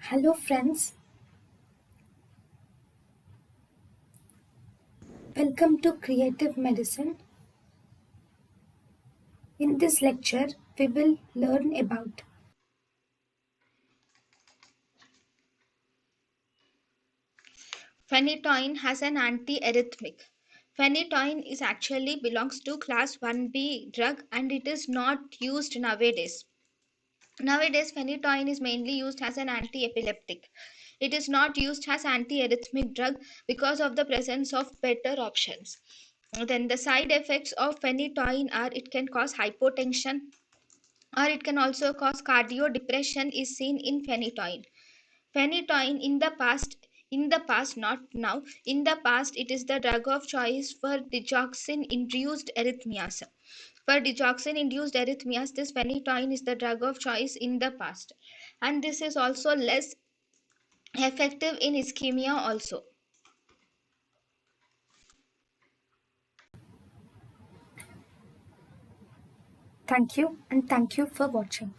Hello friends, welcome to Creative Medicine. In this lecture, we will learn about Phenytoin has an antiarrhythmic. Phenytoin is actually belongs to class 1B drug and it is not used nowadays. Nowadays, phenytoin is mainly used as an anti-epileptic. It is not used as antiarrhythmic drug because of the presence of better options. Then the side effects of phenytoin are it can cause hypotension or it can also cause cardio depression is seen in phenytoin. Phenytoin in the past, not now, in the past, it is the drug of choice for digoxin induced arrhythmias. For digoxin induced arrhythmias, this phenytoin is the drug of choice in the past. And this is also less effective in ischemia, also. thank you and thank you for watching.